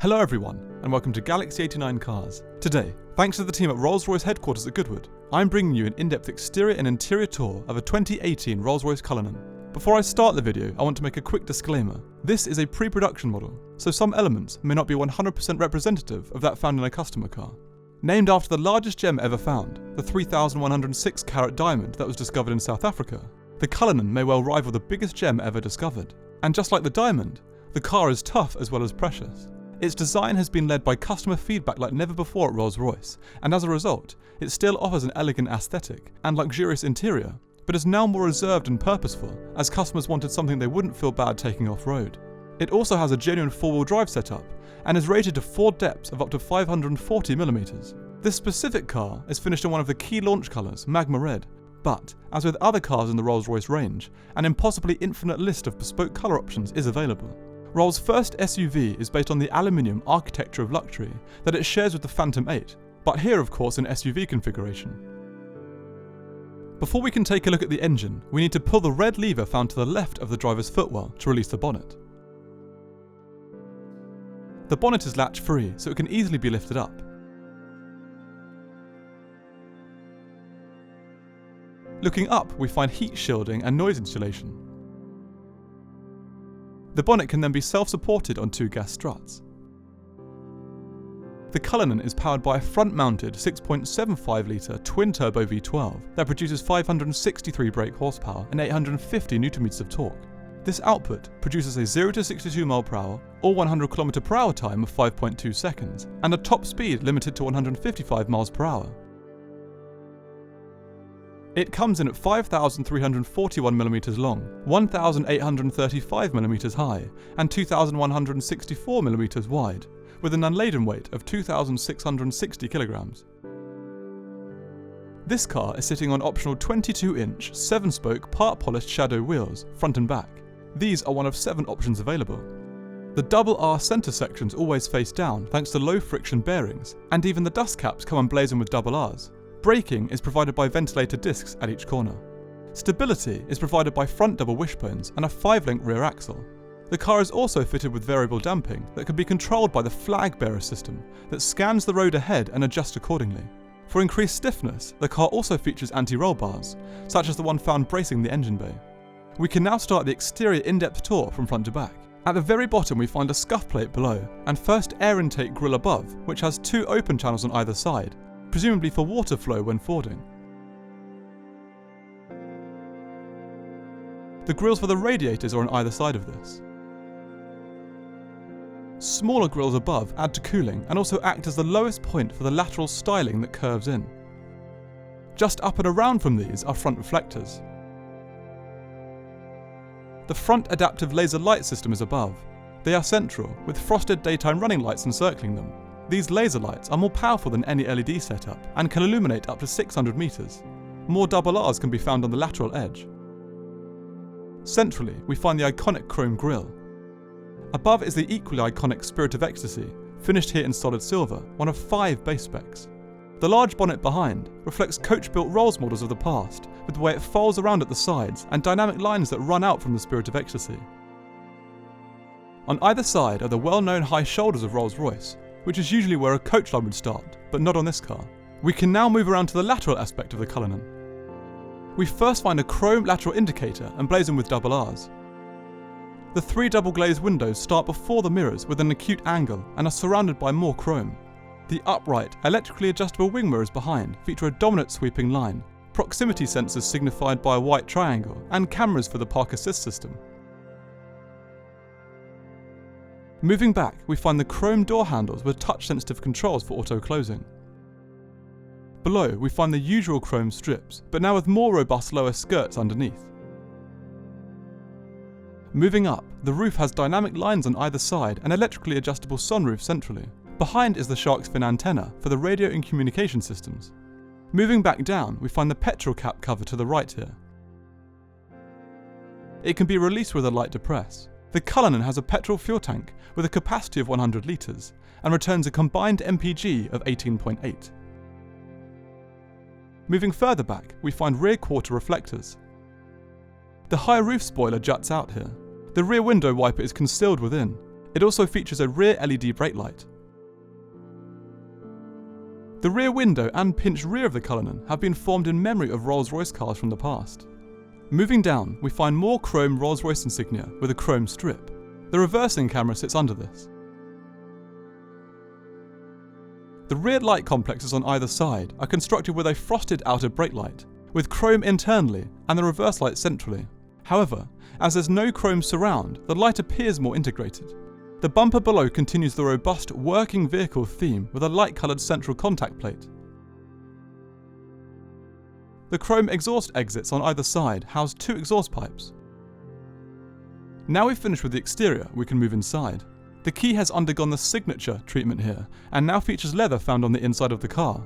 Hello everyone, and welcome to Galaxy 89 Cars. Today, thanks to the team at Rolls-Royce headquarters at Goodwood, I'm bringing you an in-depth exterior and interior tour of a 2018 Rolls-Royce Cullinan. Before I start the video, I want to make a quick disclaimer. This is a pre-production model, so some elements may not be 100% representative of that found in a customer car. Named after the largest gem ever found, the 3,106 carat diamond that was discovered in South Africa, the Cullinan may well rival the biggest gem ever discovered. And just like the diamond, the car is tough as well as precious. Its design has been led by customer feedback like never before at Rolls-Royce, and as a result, it still offers an elegant aesthetic and luxurious interior, but is now more reserved and purposeful, as customers wanted something they wouldn't feel bad taking off-road. It also has a genuine four-wheel drive setup, and is rated to 4 depths of up to 540mm. This specific car is finished in one of the key launch colours, Magma Red, but, as with other cars in the Rolls-Royce range, an impossibly infinite list of bespoke colour options is available. Rolls' first SUV is based on the aluminium architecture of luxury that it shares with the Phantom 8, but here of course in SUV configuration. Before we can take a look at the engine, we need to pull the red lever found to the left of the driver's footwell to release the bonnet. The bonnet is latch-free, so it can easily be lifted up. Looking up, we find heat shielding and noise insulation. The bonnet can then be self-supported on 2 gas struts. The Cullinan is powered by a front-mounted 6.75-litre twin-turbo V12 that produces 563 brake horsepower and 850 Nm of torque. This output produces a 0 to 62 mph or 100 km/h time of 5.2 seconds, and a top speed limited to 155 mph. It comes in at 5,341mm long, 1,835mm high, and 2,164mm wide, with an unladen weight of 2,660 kg. This car is sitting on optional 22-inch, 7-spoke, part-polished shadow wheels, front and back. These are one of 7 options available. The double R centre sections always face down thanks to low friction bearings, and even the dust caps come emblazoned with double Rs. Braking is provided by ventilated discs at each corner. Stability is provided by front double wishbones and a 5-link rear axle. The car is also fitted with variable damping that can be controlled by the flag bearer system that scans the road ahead and adjusts accordingly. For increased stiffness, the car also features anti-roll bars, such as the one found bracing the engine bay. We can now start the exterior in-depth tour from front to back. At the very bottom we find a scuff plate below, and first air intake grille above, which has 2 open channels on either side, presumably for water flow when fording. The grilles for the radiators are on either side of this. Smaller grilles above add to cooling and also act as the lowest point for the lateral styling that curves in. Just up and around from these are front reflectors. The front adaptive laser light system is above. They are central, with frosted daytime running lights encircling them. These laser lights are more powerful than any LED setup and can illuminate up to 600 meters. More double Rs can be found on the lateral edge. Centrally, we find the iconic chrome grille. Above is the equally iconic Spirit of Ecstasy, finished here in solid silver, one of 5 base specs. The large bonnet behind reflects coach-built Rolls models of the past, with the way it folds around at the sides and dynamic lines that run out from the Spirit of Ecstasy. On either side are the well-known high shoulders of Rolls-Royce, which is usually where a coach line would start, but not on this car. We can now move around to the lateral aspect of the Cullinan. We first find a chrome lateral indicator emblazoned with double Rs. The 3 double glazed windows start before the mirrors with an acute angle and are surrounded by more chrome. The upright, electrically adjustable wing mirrors behind feature a dominant sweeping line, proximity sensors signified by a white triangle, and cameras for the park assist system. Moving back, we find the chrome door handles with touch-sensitive controls for auto-closing. Below, we find the usual chrome strips, but now with more robust lower skirts underneath. Moving up, the roof has dynamic lines on either side and electrically adjustable sunroof centrally. Behind is the shark's fin antenna for the radio and communication systems. Moving back down, we find the petrol cap cover to the right here. It can be released with a light depress. The Cullinan has a petrol fuel tank with a capacity of 100 litres and returns a combined MPG of 18.8. Moving further back, we find rear quarter reflectors. The high roof spoiler juts out here. The rear window wiper is concealed within. It also features a rear LED brake light. The rear window and pinched rear of the Cullinan have been formed in memory of Rolls-Royce cars from the past. Moving down, we find more chrome Rolls-Royce insignia with a chrome strip. The reversing camera sits under this. The rear light complexes on either side are constructed with a frosted outer brake light, with chrome internally and the reverse light centrally. However, as there's no chrome surround, the light appears more integrated. The bumper below continues the robust working vehicle theme with a light-coloured central contact plate. The chrome exhaust exits on either side house 2 exhaust pipes. Now we've finished with the exterior, we can move inside. The key has undergone the signature treatment here, and now features leather found on the inside of the car.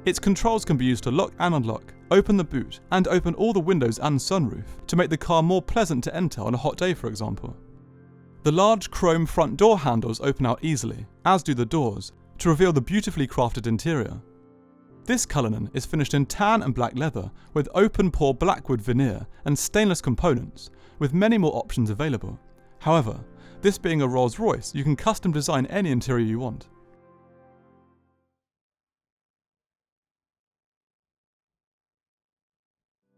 Its controls can be used to lock and unlock, open the boot, and open all the windows and sunroof to make the car more pleasant to enter on a hot day, for example. The large chrome front door handles open out easily, as do the doors, to reveal the beautifully crafted interior. This Cullinan is finished in tan and black leather with open pore blackwood veneer and stainless components, with many more options available. However, this being a Rolls-Royce, you can custom design any interior you want.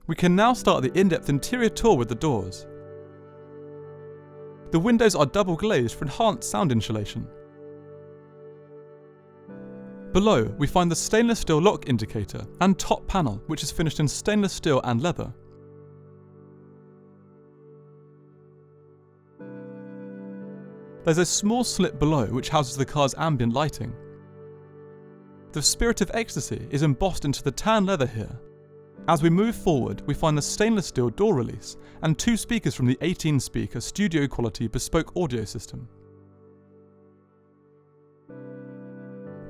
We can now start the in-depth interior tour with the doors. The windows are double glazed for enhanced sound insulation. Below, we find the stainless steel lock indicator and top panel, which is finished in stainless steel and leather. There's a small slit below which houses the car's ambient lighting. The Spirit of Ecstasy is embossed into the tan leather here. As we move forward, we find the stainless steel door release and 2 speakers from the 18-speaker studio quality bespoke audio system.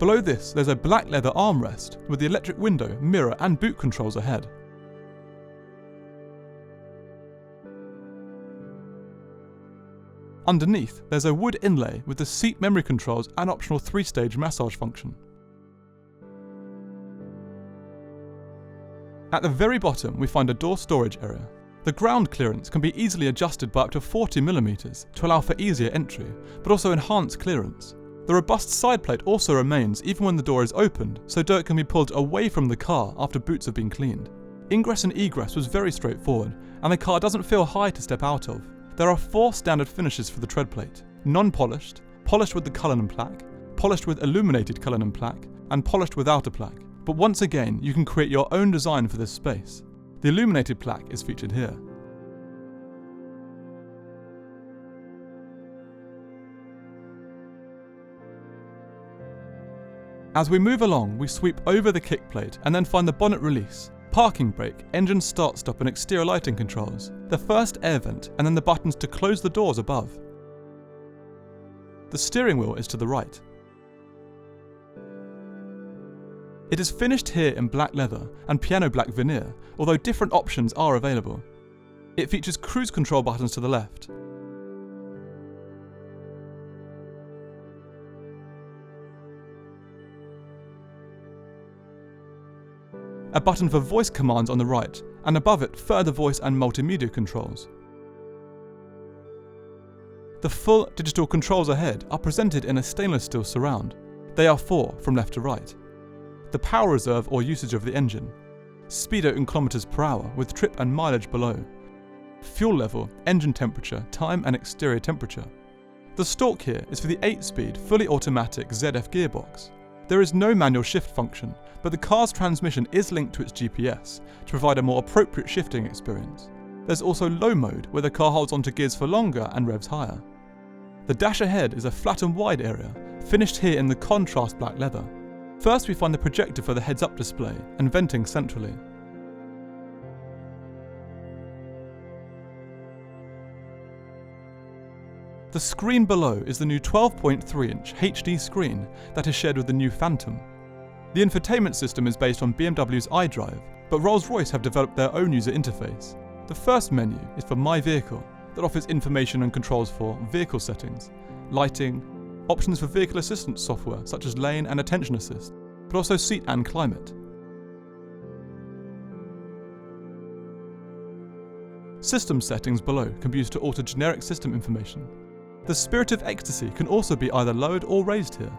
Below this, there's a black leather armrest with the electric window, mirror and boot controls ahead. Underneath, there's a wood inlay with the seat memory controls and optional 3-stage massage function. At the very bottom, we find a door storage area. The ground clearance can be easily adjusted by up to 40mm to allow for easier entry, but also enhance clearance. The robust side plate also remains even when the door is opened, so dirt can be pulled away from the car after boots have been cleaned. Ingress and egress was very straightforward, and the car doesn't feel high to step out of. There are 4 standard finishes for the tread plate: non-polished, polished with the Cullinan plaque, polished with illuminated Cullinan plaque, and polished without a plaque. But once again, you can create your own design for this space. The illuminated plaque is featured here. As we move along, we sweep over the kick plate and then find the bonnet release, parking brake, engine start-stop and exterior lighting controls, the first air vent, and then the buttons to close the doors above. The steering wheel is to the right. It is finished here in black leather and piano black veneer, although different options are available. It features cruise control buttons to the left. A button for voice commands on the right, and above it further voice and multimedia controls. The full digital controls ahead are presented in a stainless steel surround. They are 4 from left to right. The power reserve or usage of the engine, speedo in kilometers per hour with trip and mileage below, fuel level, engine temperature, time and exterior temperature. The stalk here is for the 8-speed fully automatic ZF gearbox. There is no manual shift function, but the car's transmission is linked to its GPS to provide a more appropriate shifting experience. There's also low mode, where the car holds onto gears for longer and revs higher. The dash ahead is a flat and wide area, finished here in the contrast black leather. First we find the projector for the heads-up display and venting centrally. The screen below is the new 12.3-inch HD screen that is shared with the new Phantom. The infotainment system is based on BMW's iDrive, but Rolls-Royce have developed their own user interface. The first menu is for My Vehicle, that offers information and controls for vehicle settings, lighting, options for vehicle assistance software such as lane and attention assist, but also seat and climate. System settings below can be used to alter generic system information. The Spirit of Ecstasy can also be either lowered or raised here.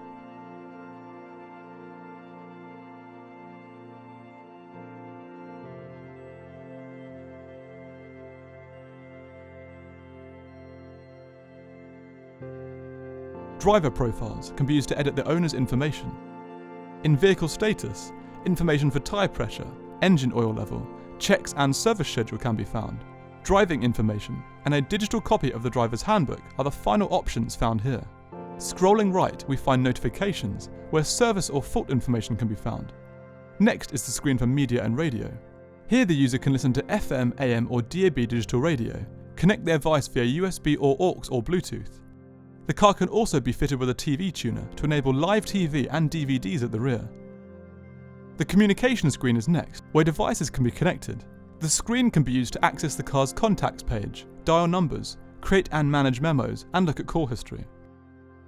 Driver profiles can be used to edit the owner's information. In vehicle status, information for tyre pressure, engine oil level, checks and service schedule can be found. Driving information and a digital copy of the driver's handbook are the final options found here. Scrolling right, we find notifications, where service or fault information can be found. Next is the screen for media and radio. Here the user can listen to FM, AM or DAB digital radio, connect their device via USB or aux or Bluetooth. The car can also be fitted with a TV tuner to enable live TV and DVDs at the rear. The communication screen is next, where devices can be connected. The screen can be used to access the car's contacts page, dial numbers, create and manage memos, and look at call history.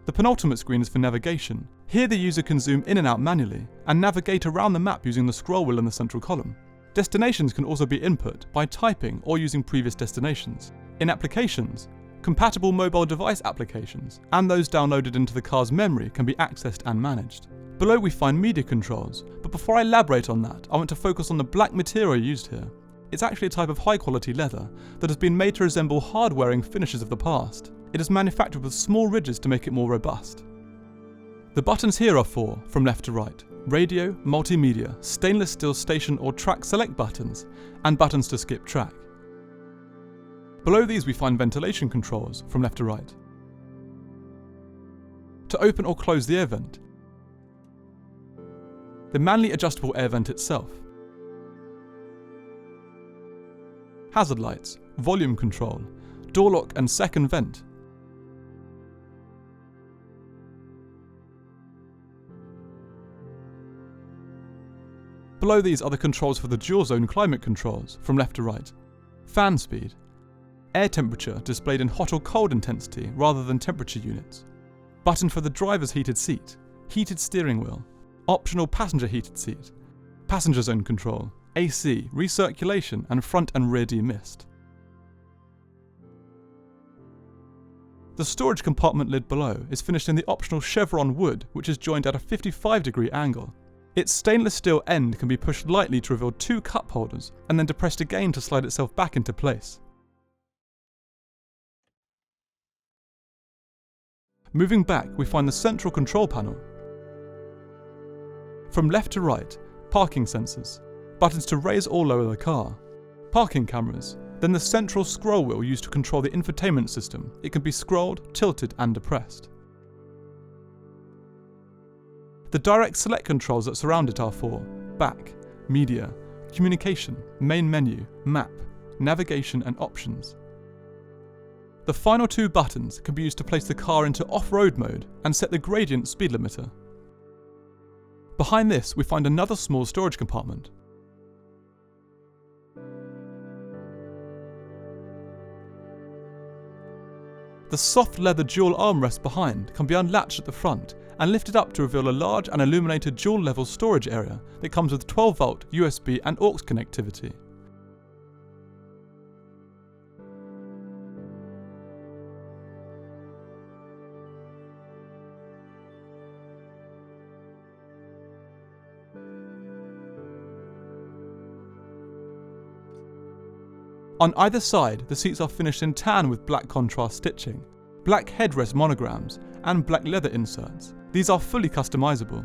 The penultimate screen is for navigation. Here the user can zoom in and out manually, and navigate around the map using the scroll wheel in the central column. Destinations can also be input by typing or using previous destinations. In applications, compatible mobile device applications and those downloaded into the car's memory can be accessed and managed. Below we find media controls, but before I elaborate on that, I want to focus on the black material used here. It's actually a type of high quality leather that has been made to resemble hard-wearing finishes of the past. It is manufactured with small ridges to make it more robust. The buttons here are for, from left to right, radio, multimedia, stainless steel station or track select buttons, and buttons to skip track. Below these we find ventilation controls from left to right. To open or close the air vent. The manually adjustable air vent itself. Hazard lights, volume control, door lock and second vent. Below these are the controls for the dual zone climate controls from left to right. Fan speed. Air temperature displayed in hot or cold intensity rather than temperature units. Button for the driver's heated seat, heated steering wheel, optional passenger heated seat, passenger zone control, AC, recirculation and front and rear demist. The storage compartment lid below is finished in the optional chevron wood, which is joined at a 55-degree angle. Its stainless steel end can be pushed lightly to reveal 2 cup holders and then depressed again to slide itself back into place. Moving back, we find the central control panel. From left to right, parking sensors, buttons to raise or lower the car, parking cameras, then the central scroll wheel used to control the infotainment system. It can be scrolled, tilted and depressed. The direct select controls that surround it are for back, media, communication, main menu, map, navigation and options. The final 2 buttons can be used to place the car into off-road mode and set the gradient speed limiter. Behind this we find another small storage compartment. The soft leather dual armrest behind can be unlatched at the front and lifted up to reveal a large and illuminated dual level storage area that comes with 12-volt USB and aux connectivity. On either side, the seats are finished in tan with black contrast stitching, black headrest monograms, and black leather inserts. These are fully customizable.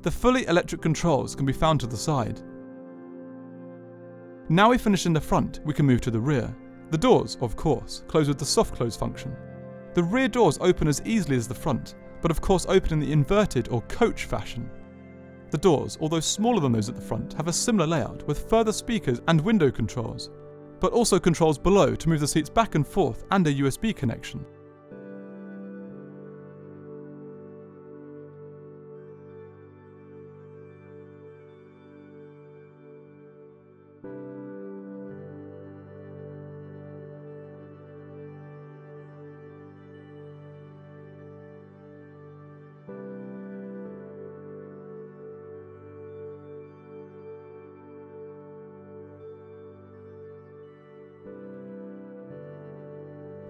The fully electric controls can be found to the side. Now we finish in the front, we can move to the rear. The doors, of course, close with the soft close function. The rear doors open as easily as the front, but of course open in the inverted or coach fashion. The doors, although smaller than those at the front, have a similar layout with further speakers and window controls, but also controls below to move the seats back and forth and a USB connection.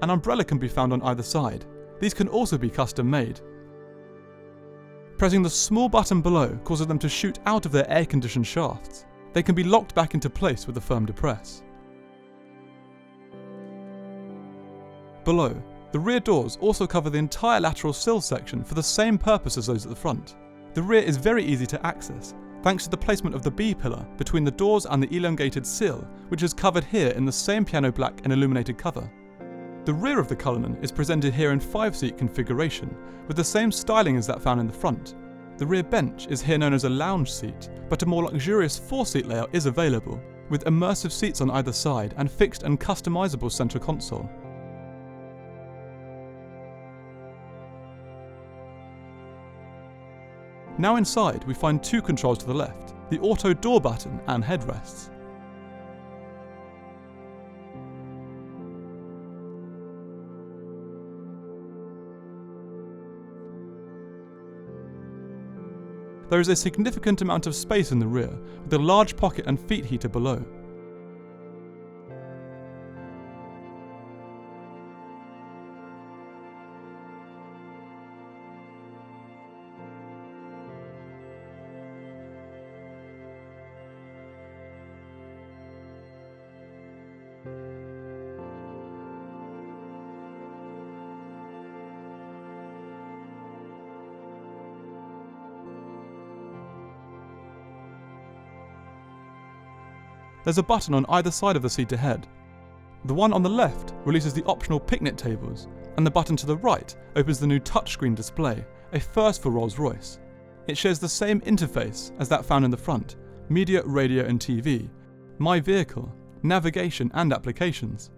An umbrella can be found on either side. These can also be custom made. Pressing the small button below causes them to shoot out of their air-conditioned shafts. They can be locked back into place with a firm depress. Below, the rear doors also cover the entire lateral sill section for the same purpose as those at the front. The rear is very easy to access, thanks to the placement of the B-pillar between the doors and the elongated sill, which is covered here in the same piano black and illuminated cover. The rear of the Cullinan is presented here in 5-seat configuration, with the same styling as that found in the front. The rear bench is here known as a lounge seat, but a more luxurious 4-seat layout is available, with immersive seats on either side and fixed and customizable centre console. Now inside, we find two controls to the left, the auto door button and headrests. There is a significant amount of space in the rear, with a large pocket and feet heater below. There's a button on either side of the seat ahead. The one on the left releases the optional picnic tables, and the button to the right opens the new touchscreen display, a first for Rolls-Royce. It shares the same interface as that found in the front: media, radio and TV, My Vehicle, navigation and applications.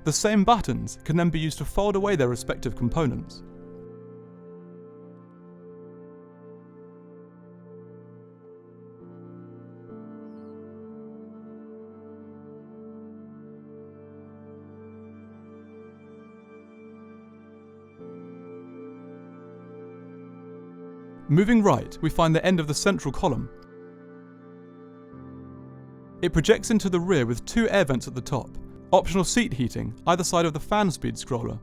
The same buttons can then be used to fold away their respective components. Moving right, we find the end of the central column. It projects into the rear with two air vents at the top, optional seat heating either side of the fan speed scroller,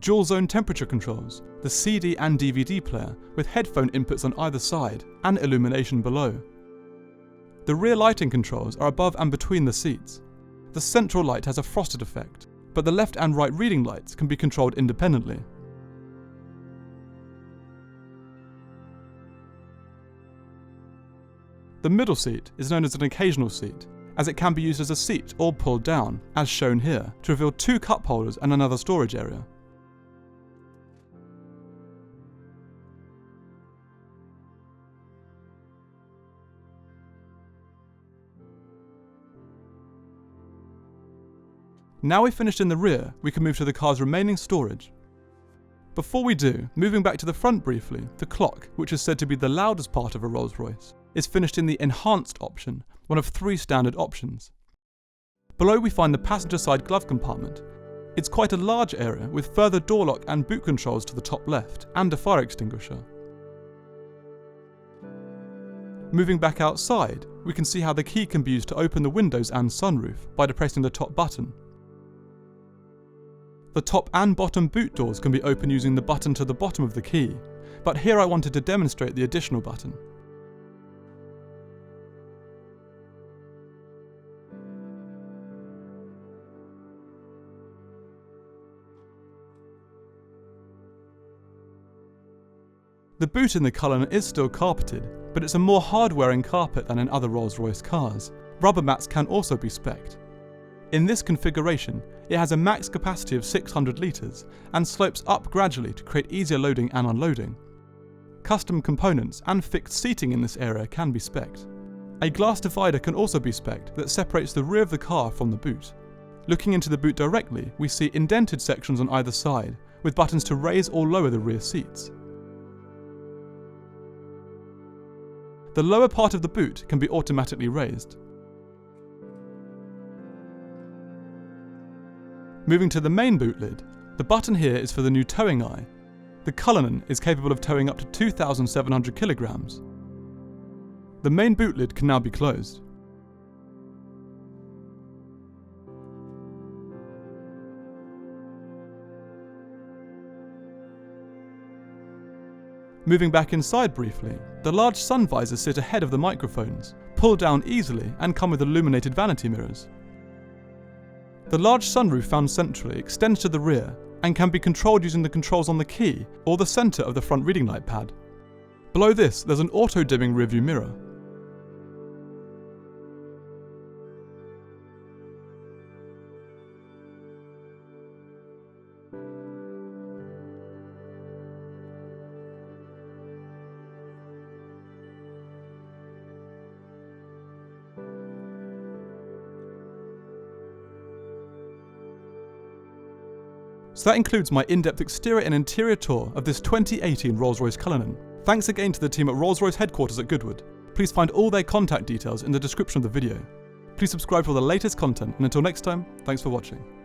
dual zone temperature controls, the CD and DVD player with headphone inputs on either side, and illumination below. The rear lighting controls are above and between the seats. The central light has a frosted effect, but the left and right reading lights can be controlled independently. The middle seat is known as an occasional seat, as it can be used as a seat or pulled down, as shown here, to reveal two cup holders and another storage area. Now we've finished in the rear, we can move to the car's remaining storage. Before we do, moving back to the front briefly, the clock, which is said to be the loudest part of a Rolls-Royce, is finished in the enhanced option, one of 3 standard options. Below we find the passenger side glove compartment. It's quite a large area with further door lock and boot controls to the top left and a fire extinguisher. Moving back outside, we can see how the key can be used to open the windows and sunroof by depressing the top button. The top and bottom boot doors can be opened using the button to the bottom of the key, but here I wanted to demonstrate the additional button. The boot in the Cullinan is still carpeted, but it's a more hard-wearing carpet than in other Rolls-Royce cars. Rubber mats can also be spec'd. In this configuration, it has a max capacity of 600 litres and slopes up gradually to create easier loading and unloading. Custom components and fixed seating in this area can be spec'd. A glass divider can also be spec'd that separates the rear of the car from the boot. Looking into the boot directly, we see indented sections on either side, with buttons to raise or lower the rear seats. The lower part of the boot can be automatically raised. Moving to the main boot lid, the button here is for the new towing eye. The Cullinan is capable of towing up to 2,700 kilograms. The main boot lid can now be closed. Moving back inside briefly, the large sun visors sit ahead of the microphones, pull down easily and come with illuminated vanity mirrors. The large sunroof found centrally extends to the rear and can be controlled using the controls on the key or the centre of the front reading light pad. Below this, there's an auto-dimming rearview mirror. So that includes my in-depth exterior and interior tour of this 2018 Rolls-Royce Cullinan. Thanks again to the team at Rolls-Royce headquarters at Goodwood. Please find all their contact details in the description of the video. Please subscribe for the latest content, and until next time, thanks for watching.